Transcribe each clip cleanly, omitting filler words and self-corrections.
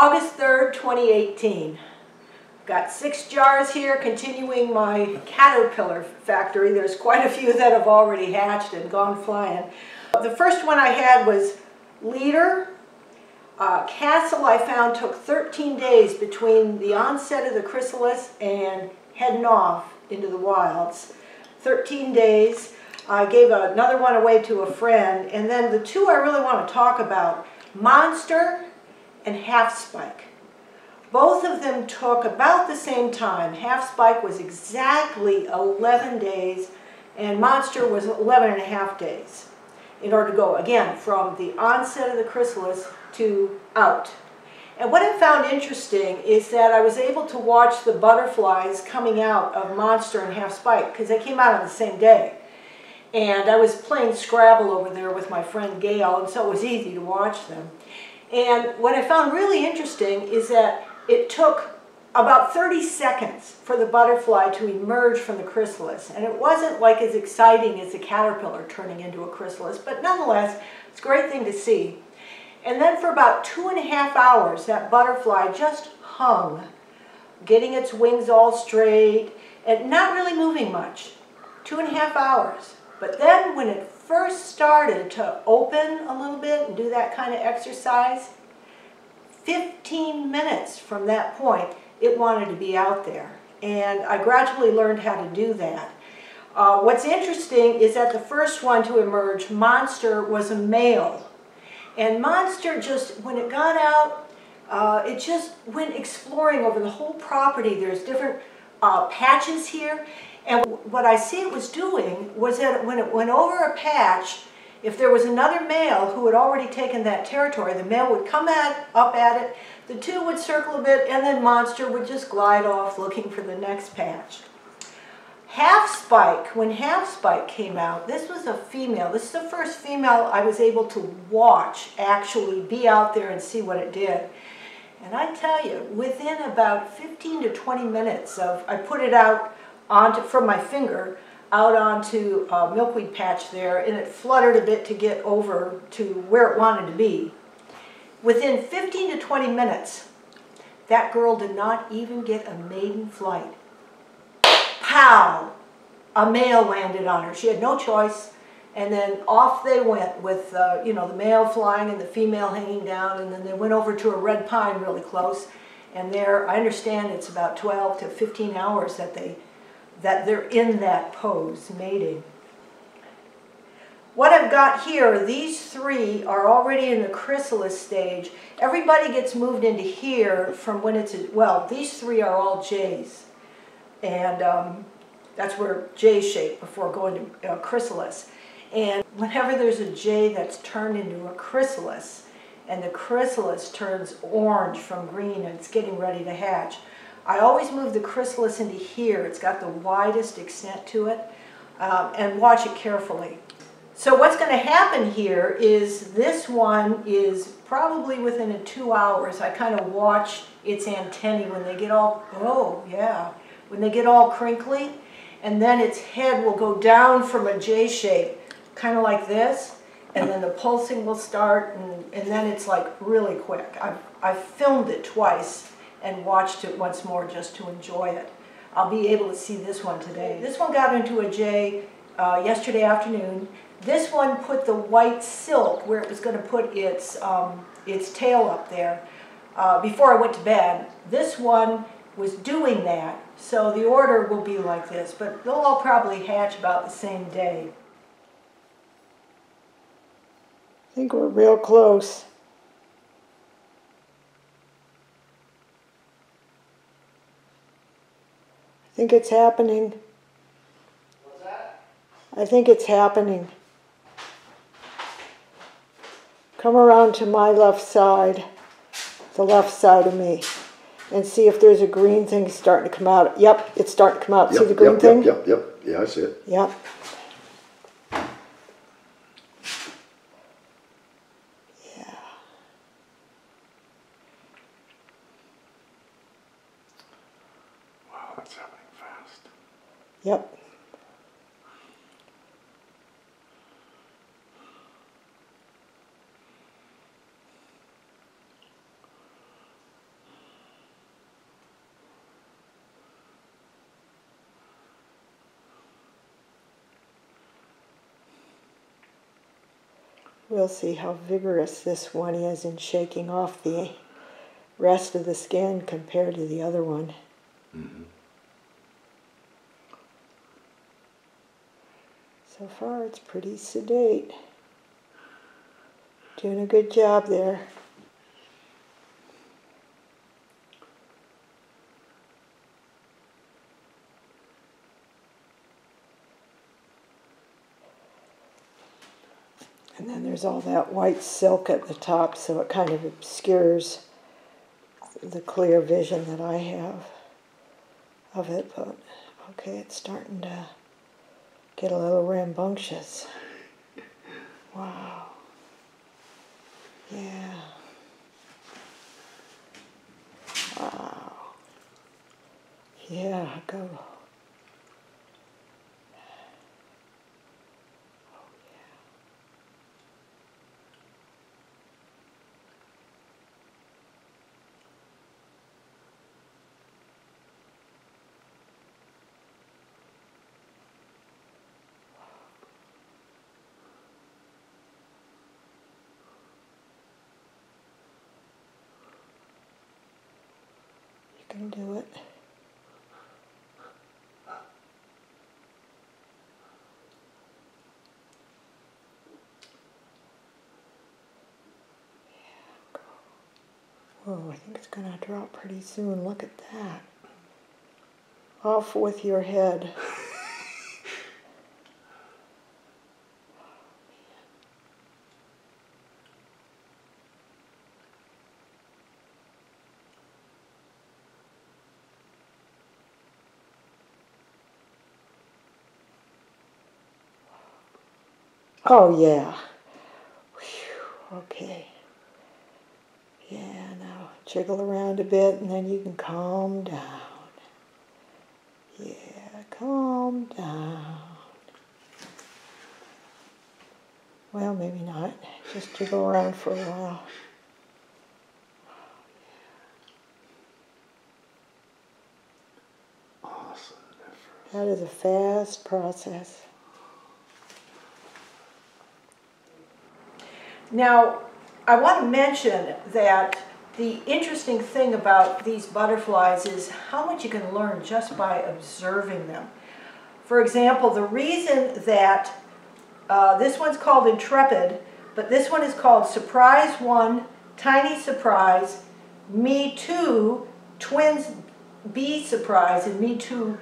August 3rd, 2018. Got 6 jars here, continuing my caterpillar factory. There's quite a few that have already hatched and gone flying. The first one I had was leader. Castle I found took 13 days between the onset of the chrysalis and heading off into the wilds. 13 days. I gave another one away to a friend, and then the two I really want to talk about, Monster and Half Spike. Both of them took about the same time. Half Spike was exactly 11 days, and Monster was 11 and a half days in order to go, again, from the onset of the chrysalis to out. And what I found interesting is that I was able to watch the butterflies coming out of Monster and Half Spike, because they came out on the same day. And I was playing Scrabble over there with my friend Gail, and so it was easy to watch them. And what I found really interesting is that it took about 30 seconds for the butterfly to emerge from the chrysalis. And it wasn't like as exciting as a caterpillar turning into a chrysalis, but nonetheless, it's a great thing to see. And then for about 2.5 hours, that butterfly just hung, getting its wings all straight and not really moving much. 2.5 hours. But then when it first started to open a little bit and do that kind of exercise, 15 minutes from that point, it wanted to be out there. And I gradually learned how to do that. What's interesting is that the first one to emerge, Monster, was a male. And Monster just, when it got out, it just went exploring over the whole property. There's different patches here. And what I see it was doing was that when it went over a patch, if there was another male who had already taken that territory, the male would come up at it, the two would circle a bit, and then Monster would just glide off looking for the next patch. Half Spike, when Half Spike came out, this was a female. This is the first female I was able to watch actually be out there and see what it did. And I tell you, within about 15 to 20 minutes of, I put it out from my finger out onto a milkweed patch there, and it fluttered a bit to get over to where it wanted to be. Within 15 to 20 minutes, that girl did not even get a maiden flight. Pow! A male landed on her. She had no choice, and then off they went with you know, the male flying and the female hanging down, and then they went over to a red pine really close, and there, I understand it's about 12 to 15 hours that they're in that pose, mating. What I've got here, these 3 are already in the chrysalis stage. Everybody gets moved into here from when it's, well, these 3 are all J's. And that's where J shape before going to chrysalis. And whenever there's a J that's turned into a chrysalis, and the chrysalis turns orange from green and it's getting ready to hatch, I always move the chrysalis into here. It's got the widest extent to it, and watch it carefully. So what's going to happen here is this one is probably within 2 hours. I kind of watch its antennae when they get all, oh yeah, when they get all crinkly, and then its head will go down from a J shape, kind of like this, and then the pulsing will start, and then it's like really quick. I've filmed it twice and watched it once more just to enjoy it. I'll be able to see this one today. This one got into a J yesterday afternoon. This one put the white silk where it was going to put its tail up there before I went to bed. This one was doing that, so the order will be like this, but they'll all probably hatch about the same day. I think we're real close. I think it's happening. What's that? I think it's happening. Come around to my left side, the left side of me, and see if there's a green thing starting to come out. Yep, it's starting to come out. Yep, See the green thing? Yep. Yeah, I see it. Yep. Yeah. Wow, that's happening fast. Yep. We'll see how vigorous this one is in shaking off the rest of the skin compared to the other one. Mm-hmm. So far it's pretty sedate. Doing a good job there. And then there's all that white silk at the top, so it kind of obscures the clear vision that I have of it. But okay, it's starting to get a little rambunctious. Wow. Yeah. Wow. Yeah, go. Can do it. Whoa, I think it's going to drop pretty soon. Look at that. Off with your head. Oh, yeah. Whew, okay. Yeah, now jiggle around a bit and then you can calm down. Yeah, calm down. Well, maybe not. Just jiggle around for a while. Awesome. That is a fast process. Now, I want to mention that the interesting thing about these butterflies is how much you can learn just by observing them. For example, the reason that this one's called Intrepid, but this one is called Surprise 1, Tiny Surprise, Me Too, Twins B Surprise, and Me Too,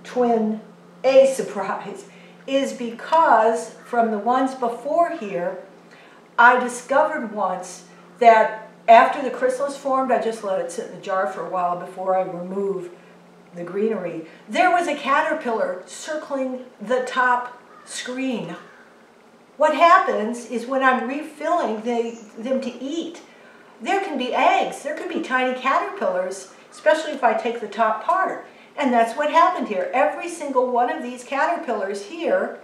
Twin A Surprise, is because from the ones before here, I discovered once that after the chrysalis formed, I just let it sit in the jar for a while before I remove the greenery. There was a caterpillar circling the top screen. What happens is when I'm refilling them to eat, there can be eggs, there can be tiny caterpillars, especially if I take the top part. And that's what happened here. Every single one of these caterpillars here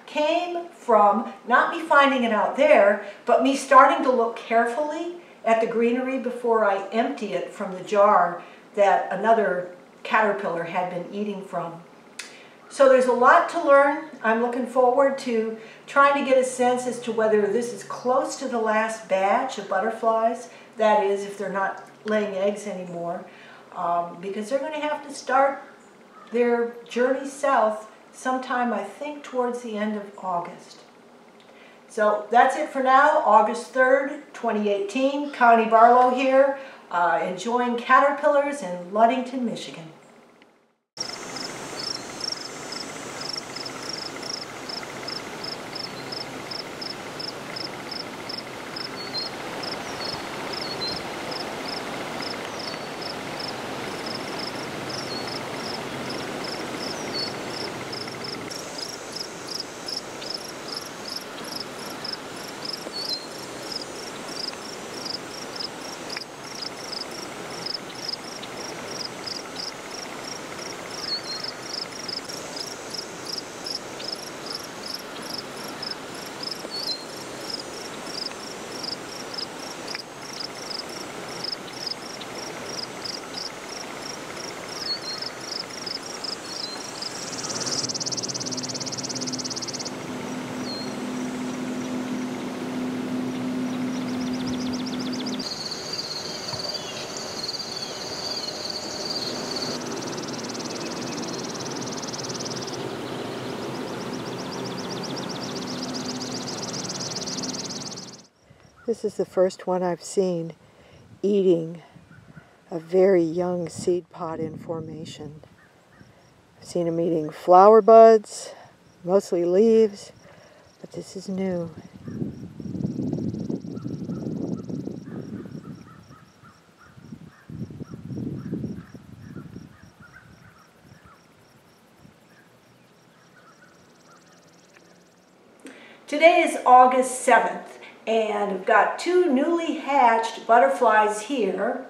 came from not me finding it out there, but me starting to look carefully at the greenery before I empty it from the jar that another caterpillar had been eating from. So there's a lot to learn. I'm looking forward to trying to get a sense as to whether this is close to the last batch of butterflies, that is, if they're not laying eggs anymore, because they're going to have to start their journey south sometime, I think, towards the end of August. So that's it for now. August 3rd, 2018. Connie Barlow here, enjoying caterpillars in Ludington, Michigan. This is the first one I've seen eating a very young seed pod in formation. I've seen them eating flower buds, mostly leaves, but this is new. Today is August 7th, and I've got 2 newly hatched butterflies here.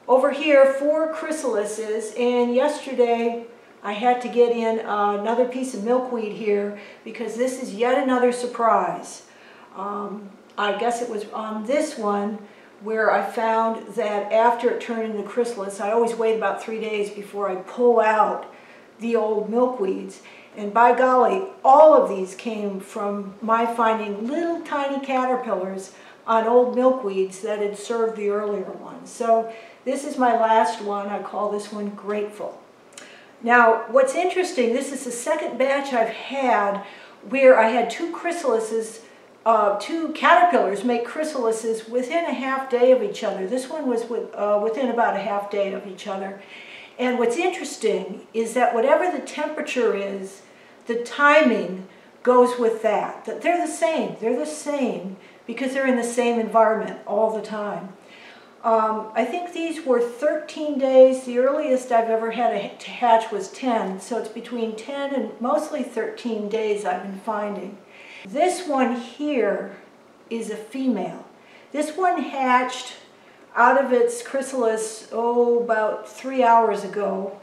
Over here, 4 chrysalises, and yesterday I had to get in another piece of milkweed here because this is yet another surprise. I guess it was on this one where I found that after it turned into chrysalis, I always wait about 3 days before I pull out the old milkweeds. And by golly, all of these came from my finding little tiny caterpillars on old milkweeds that had served the earlier ones. So this is my last one. I call this one Grateful. Now, what's interesting, this is the second batch I've had where I had 2 chrysalises, 2 caterpillars make chrysalises within a half day of each other. This one was within about a half day of each other. And what's interesting is that whatever the temperature is, the timing goes with that. That they're the same. They're the same because they're in the same environment all the time. I think these were 13 days. The earliest I've ever had to hatch was 10. So it's between 10 and mostly 13 days I've been finding. This one here is a female. This one hatched out of its chrysalis, about 3 hours ago.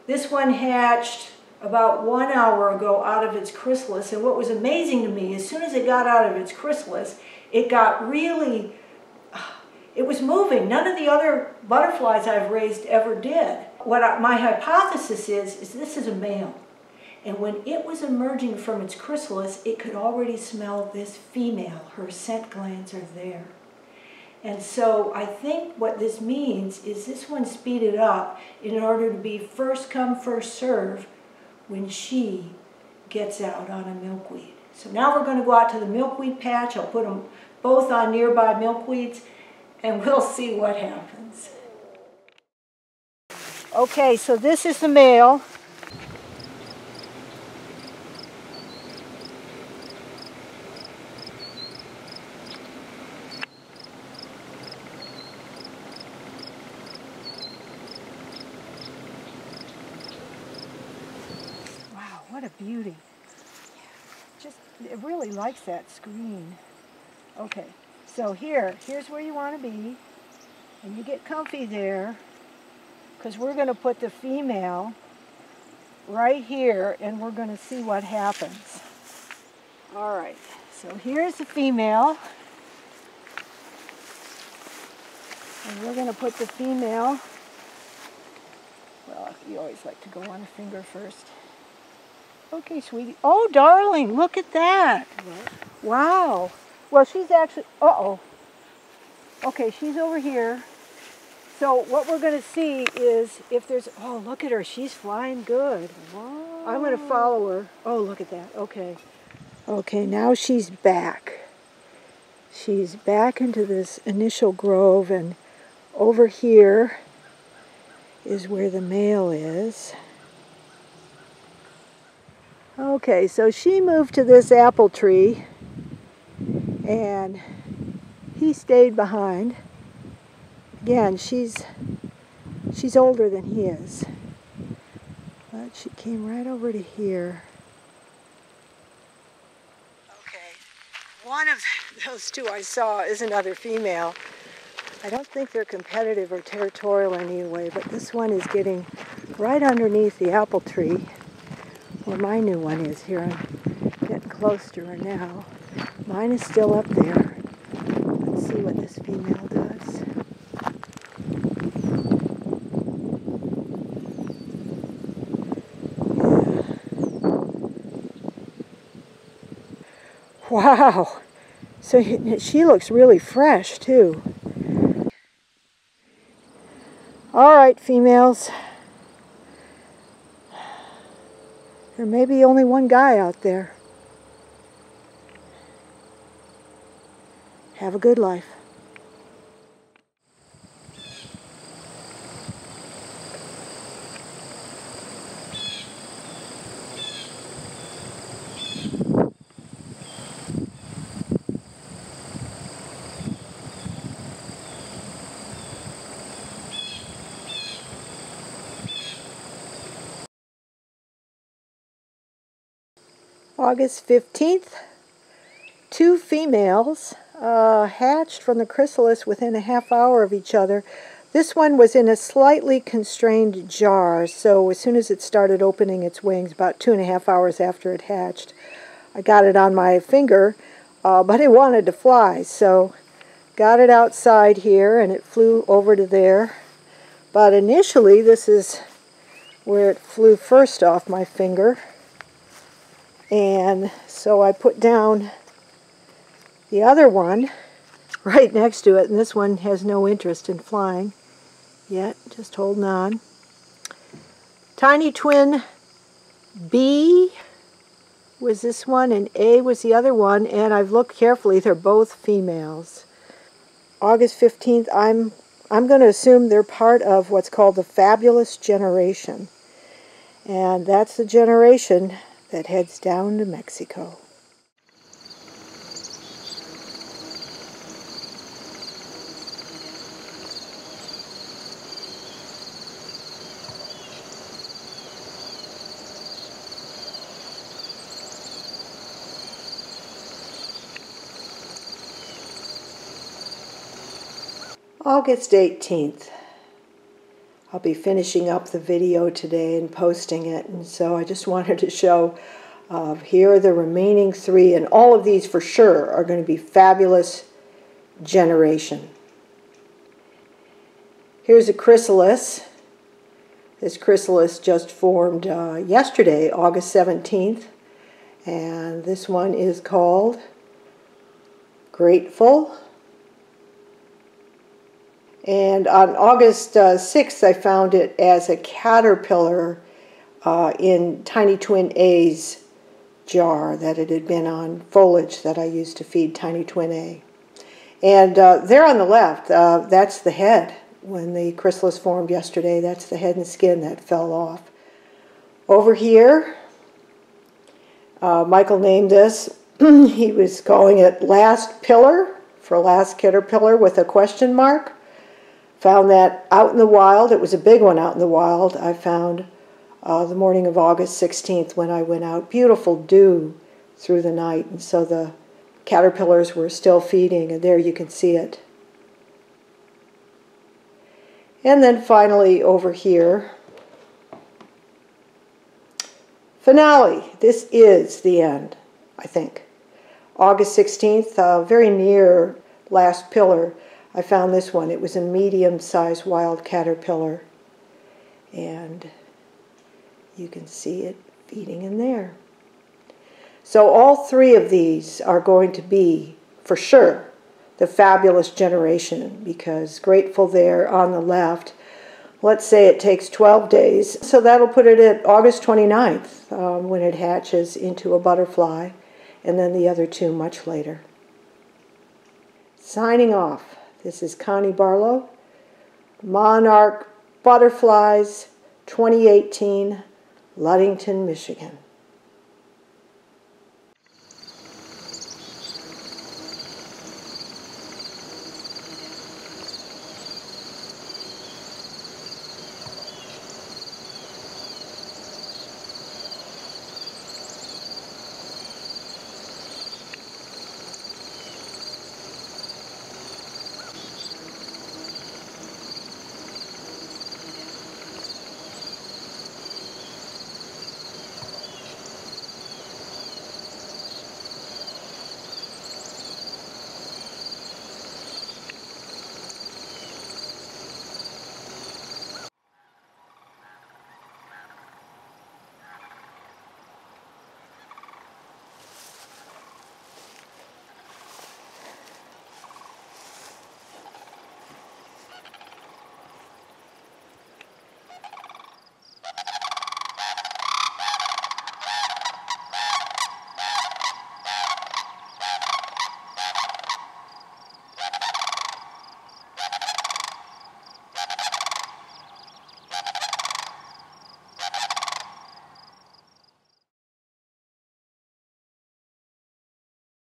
This one hatched about 1 hour ago out of its chrysalis. And what was amazing to me, as soon as it got out of its chrysalis, it got really, it was moving. None of the other butterflies I've raised ever did. My hypothesis is this is a male. And when it was emerging from its chrysalis, it could already smell this female. Her scent glands are there. And so I think what this means is this one speeded up in order to be first come, first serve when she gets out on a milkweed. So now we're going to go out to the milkweed patch. I'll put them both on nearby milkweeds and we'll see what happens. Okay, so this is the male. What a beauty. It really likes that screen. Okay, so here's where you want to be. And you get comfy there, because we're going to put the female right here, and we're going to see what happens. All right, so here's the female. And we're going to put the female, well, you always like to go on a finger first. Okay, sweetie. Oh, darling, look at that. Wow. Well, she's actually, okay, she's over here. So what we're going to see is if there's, oh, look at her. She's flying good. Wow. I'm going to follow her. Oh, look at that. Okay. Okay, now she's back. She's back into this initial grove, and over here is where the male is. Okay, so she moved to this apple tree, and he stayed behind. Again, she's older than he is, but she came right over to here. Okay, one of those 2 I saw is another female. I don't think they're competitive or territorial in any way, but this one is getting right underneath the apple tree where my new one is here. I'm getting close to her now. Mine is still up there. Let's see what this female does. Yeah. Wow. So she looks really fresh too. All right, females. There may be only one guy out there. Have a good life. August 15th, 2 females hatched from the chrysalis within a half hour of each other. This one was in a slightly constrained jar, so as soon as it started opening its wings, about 2.5 hours after it hatched, I got it on my finger, but it wanted to fly, so got it outside here and it flew over to there. But initially, this is where it flew first off my finger. And so I put down the other one right next to it, and this one has no interest in flying yet, just holding on. Tiny twin B was this one, and A was the other one, and I've looked carefully, they're both females. August 15th, I'm going to assume they're part of what's called the fabulous generation, and that's the generation that heads down to Mexico. August 18th. I'll be finishing up the video today and posting it, and so I just wanted to show here are the remaining 3, and all of these for sure are going to be fabulous generation. Here's a chrysalis. This chrysalis just formed yesterday, August 17th, and this one is called Grateful. And on August 6th, I found it as a caterpillar in Tiny Twin A's jar that it had been on foliage that I used to feed Tiny Twin A. And there on the left, that's the head. When the chrysalis formed yesterday, that's the head and skin that fell off. Over here, Michael named this. He was calling it Last Pillar for Last Caterpillar with a question mark. Found that out in the wild. It was a big one out in the wild. I found the morning of August 16th when I went out. Beautiful dew through the night, and so the caterpillars were still feeding, and there you can see it. And then finally over here, finale. This is the end, I think. August 16th, very near Last Pillar. I found this one. It was a medium-sized wild caterpillar, and you can see it feeding in there. So all 3 of these are going to be, for sure, the fabulous generation, because Grateful there on the left, let's say it takes 12 days, so that'll put it at August 29th when it hatches into a butterfly, and then the other 2 much later. Signing off. This is Connie Barlow, Monarch Butterflies, 2018, Ludington, Michigan.